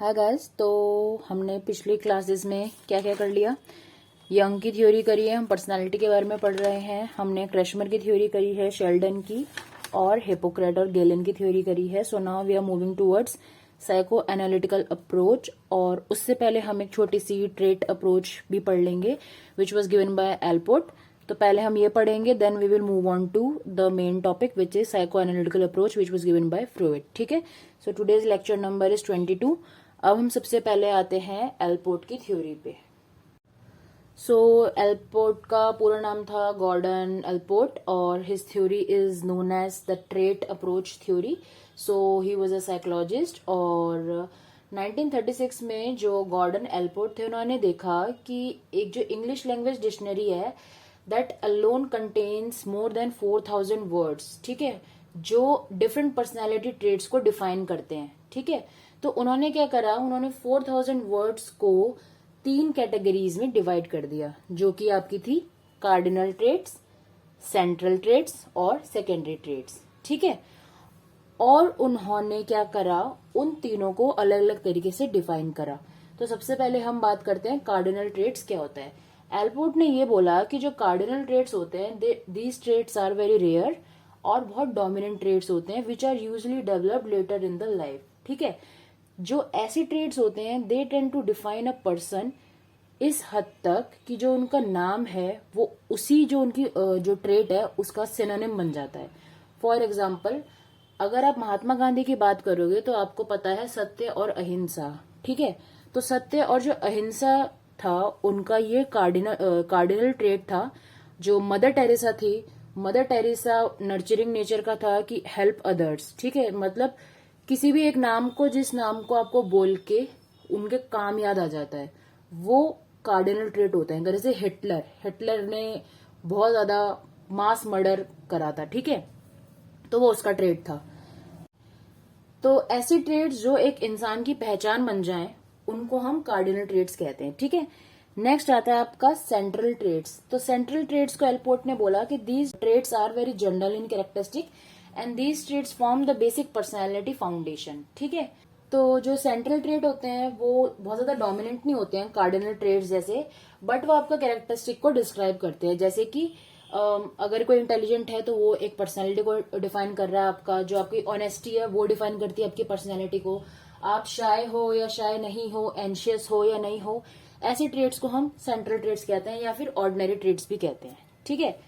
Hi guys. तो हमने पिछली क्लासेस में क्या क्या कर लिया। यंग की थ्योरी करी है, हम पर्सनालिटी के बारे में पढ़ रहे हैं। हमने क्रैशमर की थ्योरी करी है, शेल्डन की, और हिपोक्रेट और गैलेन की थ्योरी करी है। So now we are moving towards psychoanalytical approach. और उससे पहले हम एक छोटी सी ट्रेट अप्रोच भी पढ़ लेंगे which was given by Allport. तो पहले हम ये पढ़ेंगे, then we will move on to the main topic which is psychoanalytical approach which was given by Freud. ठीक है। So today's lecture number is 22। अब हम सबसे पहले आते हैं एल्पोर्ट की थ्योरी पे। सो एल्पोर्ट का पूरा नाम था गॉर्डन एल्पोर्ट और his theory is known as the trait approach theory. So he was a psychologist और 1936 में जो गॉर्डन एल्पोर्ट थे उन्होंने देखा कि एक जो इंग्लिश लैंग्वेज डिक्शनरी है that alone contains more than 4000 words, ठीक है, जो डिफरेंट पर्सनैलिटी ट्रेट्स को डिफाइन करते हैं। ठीक है। तो उन्होंने क्या करा, उन्होंने 4000 वर्ड्स को 3 कैटेगरीज में डिवाइड कर दिया, जो कि आपकी थी कार्डिनल ट्रेट्स, सेंट्रल ट्रेट्स और सेकेंडरी ट्रेट्स। ठीक है। और उन्होंने क्या करा, उन तीनों को अलग अलग तरीके से डिफाइन करा। तो सबसे पहले हम बात करते हैं कार्डिनल ट्रेट्स क्या होता है। एल्पोर्ट ने ये बोला कि जो कार्डिनल ट्रेट्स होते हैं these traits are very rare और बहुत डोमिनेंट ट्रेट्स होते हैं which are usually developed later in the life. ठीक है। जो ऐसे ट्रेड्स होते हैं they tend to define a person इस हद तक कि जो उनका नाम है वो उसी जो उनकी जो ट्रेट है उसका सिनोनिम बन जाता है। फॉर एग्जाम्पल, अगर आप महात्मा गांधी की बात करोगे तो आपको पता है सत्य और अहिंसा। ठीक है। तो सत्य और जो अहिंसा था उनका ये कार्डिनल ट्रेट था। जो मदर टेरेसा थी, मदर टेरेसा नर्चरिंग नेचर का था कि हेल्प अदर्स। ठीक है। मतलब किसी भी एक नाम को, जिस नाम को आपको बोल के उनके काम याद आ जाता है, वो कार्डिनल ट्रेट होते हैं। जैसे हिटलर, हिटलर ने बहुत ज्यादा मास मर्डर करा था। ठीक है। तो वो उसका ट्रेट था। तो ऐसे ट्रेट्स जो एक इंसान की पहचान बन जाएं उनको हम कार्डिनल ट्रेट्स कहते हैं। ठीक है। नेक्स्ट आता है आपका सेंट्रल ट्रेट्स। तो सेंट्रल ट्रेट्स को एल्पोर्ट ने बोला कि these traits are very general in characteristic and these traits form the basic personality foundation. ठीक है। तो जो सेंट्रल ट्रेट होते हैं वो बहुत ज्यादा डोमिनेंट नहीं होते हैं कार्डिनल ट्रेट्स जैसे, बट वो आपका कैरेक्टरिस्टिक को डिस्क्राइब करते हैं। जैसे कि अगर कोई इंटेलिजेंट है तो वो एक पर्सनैलिटी को डिफाइन कर रहा है आपका। जो आपकी ऑनेस्टी है वो डिफाइन करती है आपकी पर्सनैलिटी को। आप शाय हो या शाय नहीं हो, एंशियस हो या नहीं हो, ऐसे ट्रेट्स को हम सेंट्रल ट्रेट्स कहते हैं या फिर ऑर्डिनरी ट्रेट्स भी कहते हैं। ठीक है।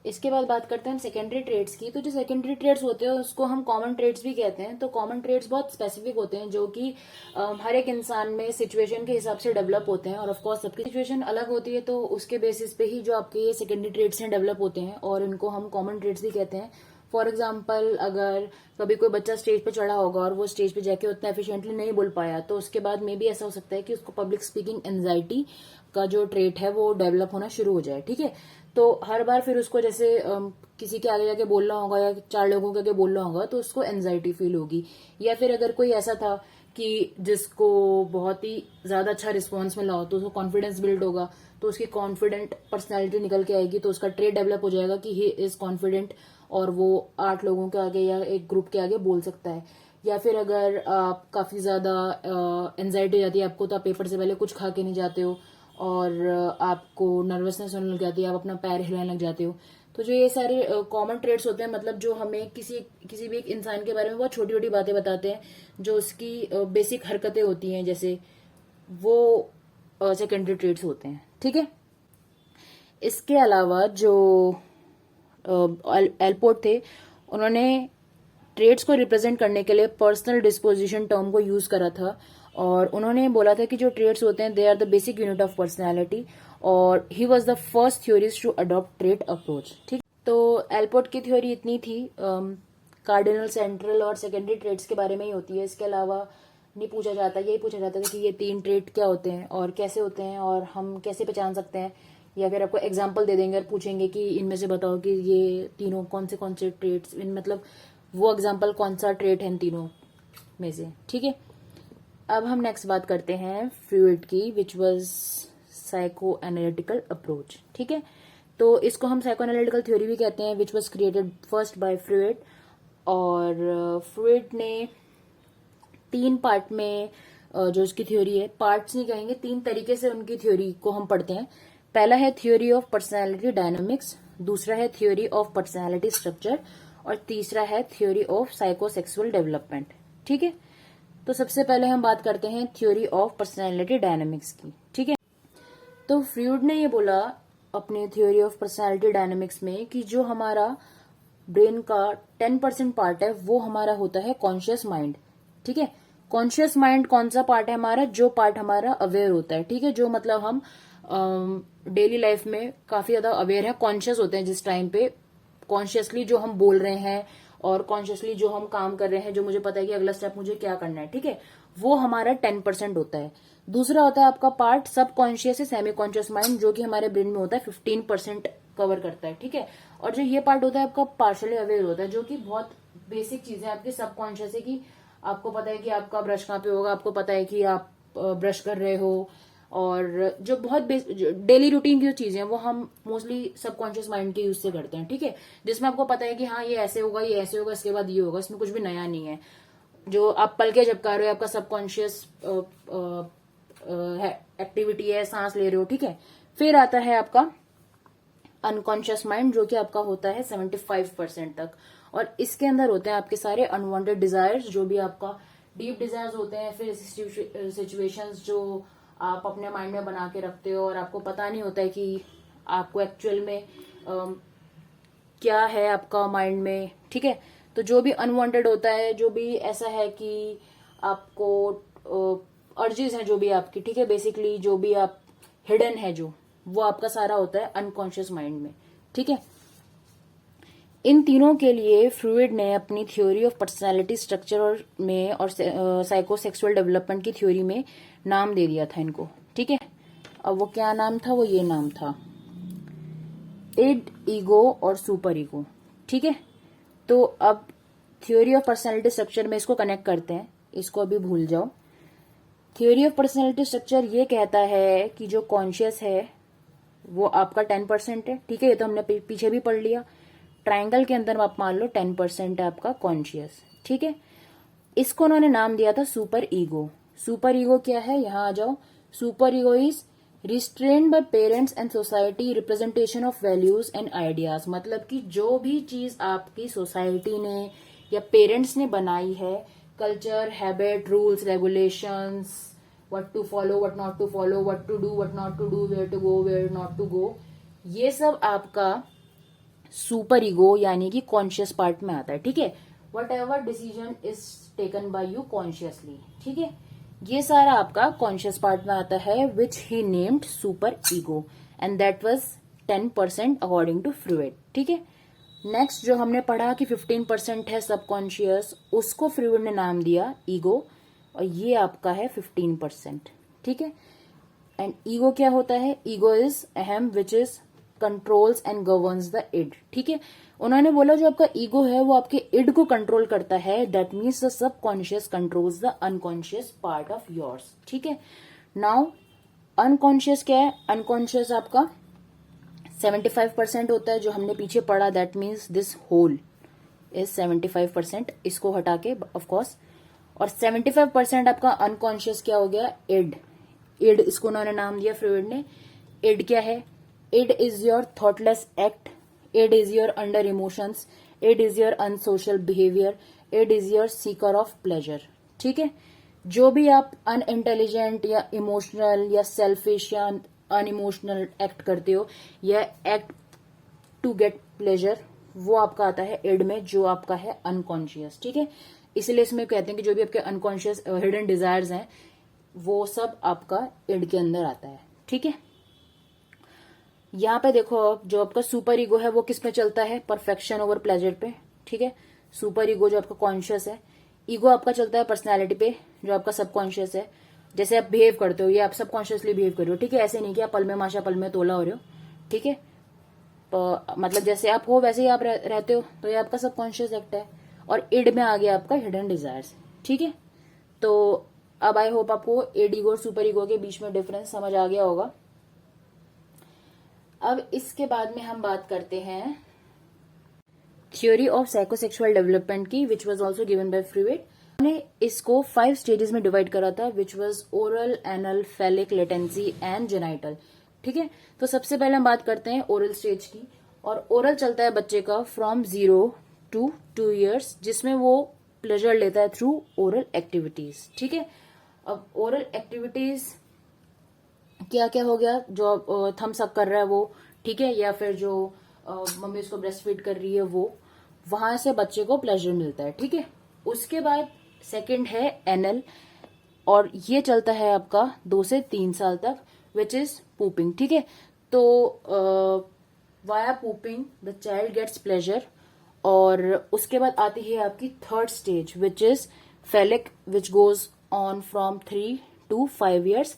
इसके बाद बात करते हैं सेकेंडरी ट्रेड्स की। तो जो सेकेंडरी ट्रेड्स होते हैं उसको हम कॉमन ट्रेड्स भी कहते हैं। तो कॉमन ट्रेड्स बहुत स्पेसिफिक होते हैं जो कि हर एक इंसान में सिचुएशन के हिसाब से डेवलप होते हैं और ऑफकोर्स सबकी सिचुएशन अलग होती है, तो उसके बेसिस पे ही जो आपके सेकेंडरी ट्रेड्स हैं डेवलप होते हैं और इनको हम कॉमन ट्रेड्स भी कहते हैं। फॉर एग्जाम्पल, अगर कभी कोई बच्चा स्टेज पे चढ़ा होगा और वो स्टेज पे जाके उतना एफिशिएंटली नहीं बोल पाया, तो उसके बाद में भी ऐसा हो सकता है कि उसको पब्लिक स्पीकिंग एंजाइटी का जो ट्रेट है वो डेवलप होना शुरू हो जाए। ठीक है। तो हर बार फिर उसको जैसे किसी के आगे जाके बोलना होगा या 4 लोगों के आगे बोलना होगा तो उसको एंजाइटी फील होगी। या फिर अगर कोई ऐसा था कि जिसको बहुत ही ज्यादा अच्छा रिस्पॉन्स मिला हो तो उसको कॉन्फिडेंस बिल्ड होगा, तो उसकी कॉन्फिडेंट पर्सनैलिटी निकल के आएगी, तो उसका ट्रेट डेवलप हो जाएगा कि ही इज कॉन्फिडेंट और वो 8 लोगों के आगे या एक ग्रुप के आगे बोल सकता है। या फिर अगर आप काफी ज्यादा एंजाइटी हो जाती है आपको, तो आप पेपर से पहले कुछ खा के नहीं जाते हो और आपको नर्वसनेस होने लग जाती है, आप अपना पैर हिलाने लग जाते हो। तो जो ये सारे कॉमन ट्रेड्स होते हैं, मतलब जो हमें किसी भी एक इंसान के बारे में बहुत छोटी छोटी बातें बताते हैं, जो उसकी बेसिक हरकतें होती हैं जैसे, वो सेकेंडरी ट्रेड्स होते हैं। ठीक है। इसके अलावा जो एल्पोर्ट थे उन्होंने ट्रेड्स को रिप्रेजेंट करने के लिए पर्सनल डिस्पोजिशन टर्म को यूज करा था और उन्होंने बोला था कि जो ट्रेड्स होते हैं they are the basic unit of personality और he was the first theorist to adopt trait approach. ठीक। तो एल्पोर्ट की थ्योरी इतनी थी, कार्डिनल, सेंट्रल और सेकेंडरी ट्रेड्स के बारे में ही होती है। इसके अलावा नहीं पूछा जाता, यही पूछा जाता था कि ये 3 ट्रेड क्या होते हैं और कैसे होते हैं और हम कैसे पहचान सकते हैं, या फिर आपको एग्जाम्पल दे देंगे और पूछेंगे कि इनमें से बताओ कि ये तीनों कौन से ट्रेड्स, मतलब वो एग्जाम्पल कौन सा ट्रेड है इन तीनों में से। ठीक है। अब हम नेक्स्ट बात करते हैं फ्रूइड की, which was psycho analytical approach. ठीक है। तो इसको हम साइको एनालिटिकल थ्योरी भी कहते हैं, which was created first by Freud. और फ्रूइड ने तीन पार्ट में जो उसकी थ्योरी है, पार्ट्स नहीं कहेंगे, तीन तरीके से उनकी थ्योरी को हम पढ़ते हैं। पहला है थ्योरी ऑफ पर्सनैलिटी डायनामिक्स, दूसरा है थ्योरी ऑफ पर्सनैलिटी स्ट्रक्चर, और तीसरा है थ्योरी ऑफ साइकोसेक्सुअल डेवलपमेंट। ठीक है, तो सबसे पहले हम बात करते हैं थ्योरी ऑफ पर्सनैलिटी डायनामिक्स की। ठीक है, तो फ्रूइड ने ये बोला अपनी थ्योरी ऑफ पर्सनैलिटी डायनामिक्स में कि जो हमारा ब्रेन का 10% पार्ट है वो हमारा होता है कॉन्शियस माइंड। ठीक है, कॉन्शियस माइंड कौन सा पार्ट है हमारा? जो पार्ट हमारा अवेयर होता है। ठीक है, जो मतलब हम डेली लाइफ में काफी ज्यादा अवेयर है, कॉन्शियस होते हैं जिस टाइम पे, कॉन्शियसली जो हम बोल रहे हैं और कॉन्शियसली जो हम काम कर रहे हैं, जो मुझे पता है कि अगला स्टेप मुझे क्या करना है। ठीक है, वो हमारा 10% होता है। दूसरा होता है आपका पार्ट सब कॉन्शियस है, सेमी कॉन्शियस माइंड, जो कि हमारे ब्रेन में होता है, 15% कवर करता है। ठीक है, और जो ये पार्ट होता है आपका पार्शियली अवेयर होता है, जो कि बहुत बेसिक चीज है आपकी सबकॉन्शियस है, कि आपको पता है कि आपका ब्रश कहाँ पे होगा, आपको पता है कि आप ब्रश कर रहे हो, और जो बहुत डेली रूटीन की जो चीजें हैं वो हम मोस्टली सबकॉन्शियस माइंड के यूज से करते हैं। ठीक है, जिसमें आपको पता है कि हाँ ये ऐसे होगा, ये ऐसे होगा, इसके बाद ये होगा, इसमें कुछ भी नया नहीं है। जो आप पल के झपका रहे हो, आपका सबकॉन्शियस एक्टिविटी है, सांस ले रहे हो। ठीक है, फिर आता है आपका अनकॉन्शियस माइंड, जो कि आपका होता है 75% तक, और इसके अंदर होते हैं आपके सारे अनवांटेड डिजायर्स, जो भी आपका डीप डिजायर्स होते हैं, फिर सिचुएशंस जो आप अपने माइंड में बना के रखते हो और आपको पता नहीं होता है कि आपको एक्चुअल में क्या है आपका माइंड में। ठीक है, तो जो भी अनवांटेड होता है, जो भी ऐसा है कि आपको अर्जीज हैं जो भी आपकी, ठीक है, बेसिकली जो भी आप हिडन है जो, वो आपका सारा होता है अनकॉन्शियस माइंड में। ठीक है, इन तीनों के लिए फ्रूइड ने अपनी थ्योरी ऑफ पर्सनालिटी स्ट्रक्चर में और साइकोसेक्सुअल डेवलपमेंट की थ्योरी में नाम दे दिया था इनको। ठीक है, अब वो क्या नाम था? वो ये नाम था इड, ईगो और सुपर ईगो। ठीक है, तो अब थ्योरी ऑफ पर्सनालिटी स्ट्रक्चर में इसको कनेक्ट करते हैं, इसको अभी भूल जाओ। थ्योरी ऑफ पर्सनालिटी स्ट्रक्चर ये कहता है कि जो कॉन्शियस है वो आपका 10% है। ठीक है, ये तो हमने पीछे भी पढ़ लिया। ट्राइंगल के अंदर आप मान लो 10% है आपका कॉन्शियस। ठीक है, इसको उन्होंने नाम दिया था सुपर ईगो। सुपर ईगो क्या है? यहां आ जाओ। Super ego is restrained bye parents and society representation of values and ideas. मतलब कि जो भी चीज आपकी सोसाइटी ने या पेरेंट्स ने बनाई है, culture, habit, rules, regulations, what to follow, what not to follow, what to do, what not to do, where to go, where not to go, ये सब आपका सुपर ईगो यानी कि कॉन्शियस पार्ट में आता है। ठीक है, what ever decision is taken by you consciously. ठीक है, ये सारा आपका कॉन्शियस पार्ट में आता है, which he named super ego, and that was 10% according to Freud. ठीक है, नेक्स्ट जो हमने पढ़ा कि 15% है सबकॉन्शियस, उसको फ्रूइड ने नाम दिया ईगो, और ये आपका है 15%। ठीक है, एंड ईगो क्या होता है? ईगो इज अहम which is controls and governs the id. ठीक है, उन्होंने बोला जो आपका ईगो है वो आपके इड को कंट्रोल करता है, that means the subconscious controls the unconscious part of yours. ठीक है, नाउ अनकॉन्शियस क्या है? अनकॉन्शियस आपका 75% होता है, जो हमने पीछे पढ़ा, that means this whole is 75%, इसको हटा के ऑफकोर्स, और 75% आपका अनकॉन्शियस क्या हो गया? इड। इड, इसको उन्होंने नाम दिया फ्रूइड ने। इड क्या है? Id is your thoughtless act, id is your under emotions, id is your unsocial behaviour, id is your seeker of pleasure. ठीक है, जो भी आप अनइंटेलिजेंट या इमोशनल या सेल्फिश या अनइमोशनल एक्ट करते हो या एक्ट टू गेट प्लेजर, वो आपका आता है इड में, जो आपका है अनकॉन्शियस। ठीक है, इसलिए इसमें कहते हैं कि जो भी आपके अनकॉन्शियस हिडन डिजायर्स हैं वो सब आपका इड के अंदर आता है। ठीक है, यहाँ पे देखो जो आपका सुपर ईगो है वो किस पे चलता है? परफेक्शन ओवर प्लेजर पे। ठीक है, सुपर ईगो जो आपका कॉन्शियस है, ईगो आपका चलता है पर्सनैलिटी पे, जो आपका सबकॉन्शियस है। जैसे आप बिहेव करते हो, ये आप सबकॉन्शियसली बिहेव कर रहे हो। ठीक है, ऐसे नहीं कि आप पल में माशा पल में तोला हो रहे हो। ठीक है, मतलब जैसे आप हो वैसे ही आप रहते हो, तो ये आपका सबकॉन्शियस एक्ट है। और इड में आ गया आपका हिडन डिजायर्स। ठीक है, तो अब आई होप आपको इड ईगो और सुपर ईगो के बीच में डिफरेंस समझ आ गया होगा। अब इसके बाद में हम बात करते हैं थ्योरी ऑफ साइकोसेक्सुअल डेवलपमेंट की, which was also given by Freud. हमने इसको 5 स्टेजेस में डिवाइड करा था, which was oral, anal, phallic, latency and genital. ठीक है, तो सबसे पहले हम बात करते हैं ओरल स्टेज की। और ओरल चलता है बच्चे का फ्रॉम 0 to 2 years, जिसमें वो प्लेजर लेता है थ्रू ओरल एक्टिविटीज। ठीक है, अब ओरल एक्टिविटीज क्या क्या हो गया, जो थम सक कर रहा है वो, ठीक है, या फिर जो मम्मी उसको ब्रेस्ट फीड कर रही है वो, वहां से बच्चे को प्लेजर मिलता है। ठीक है, उसके बाद सेकंड है एनल, और ये चलता है आपका 2 से 3 साल तक, विच इज पूपिंग। ठीक है, तो via pooping the child gets pleasure. और उसके बाद आती है आपकी third stage, which is phallic, which goes on from 3 to 5 years,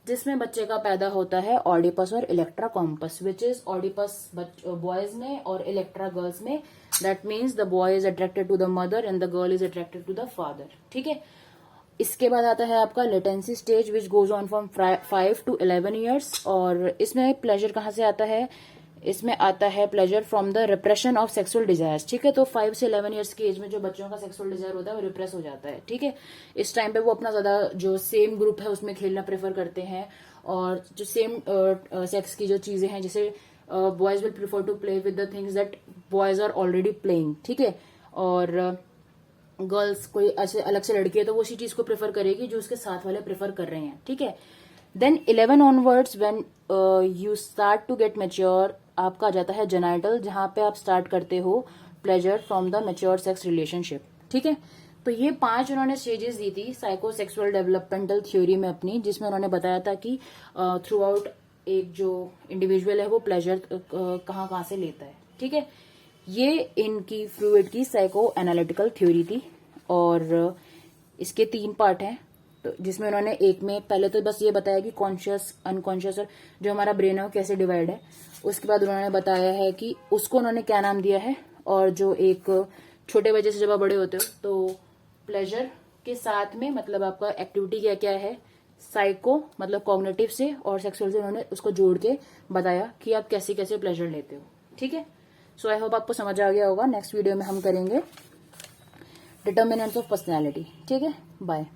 जिसमें बच्चे का पैदा होता है ऑडिपस और Electra complex, which is Oedipus boys में और इलेक्ट्रा गर्ल्स में। That means the boy is attracted to the mother and the girl is attracted to the father. ठीक है, इसके बाद आता है आपका latency stage, which goes on from 5 to 11 years। और इसमें प्लेजर कहाँ से आता है, इसमें आता है pleasure from the repression of sexual desires. ठीक है, तो 5 से 11 ईयर्स की एज में जो बच्चों का सेक्सुअल डिजायर होता है वो रिप्रेस हो जाता है। ठीक है, इस टाइम पे वो अपना ज्यादा जो सेम ग्रुप है उसमें खेलना प्रेफर करते हैं, और जो सेम सेक्स की जो चीजें हैं, जैसे boys will prefer to play with the things that boys are already playing. ठीक है, और गर्ल्स कोई ऐसे अलग से लड़की है तो वो उसी चीज को प्रेफर करेगी जो उसके साथ वाले प्रेफर कर रहे हैं। ठीक है, then 11 onwards when you start to get mature, आपका आ जाता है जेनाइटल, जहां पे आप स्टार्ट करते हो pleasure from the mature sex relationship. ठीक है, तो ये 5 उन्होंने स्टेजेस दी थी साइकोसेक्सुअल डेवलपमेंटल थ्योरी में अपनी, जिसमें उन्होंने बताया था कि थ्रू आउट एक जो इंडिविजुअल है वो प्लेजर कहाँ कहाँ से लेता है। ठीक है, ये इनकी फ्लूइड की साइको एनालिटिकल थ्योरी थी, और इसके 3 पार्ट हैं। तो जिसमें उन्होंने एक में पहले तो बस ये बताया कि कॉन्शियस, अनकॉन्शियस और जो हमारा ब्रेन है वो कैसे डिवाइड है। उसके बाद उन्होंने बताया है कि उसको उन्होंने क्या नाम दिया है, और जो एक छोटे बच्चे से जब आप बड़े होते हो तो प्लेजर के साथ में मतलब आपका एक्टिविटी क्या क्या है, साइको मतलब कॉग्निटिव से और सेक्सुअल से उन्होंने उसको जोड़ के बताया कि आप कैसे कैसे प्लेजर लेते हो। ठीक है, सो आई होप आपको समझ आ गया होगा। नेक्स्ट वीडियो में हम करेंगे डिटर्मिनेंट्स ऑफ पर्सनैलिटी। ठीक है, बाय।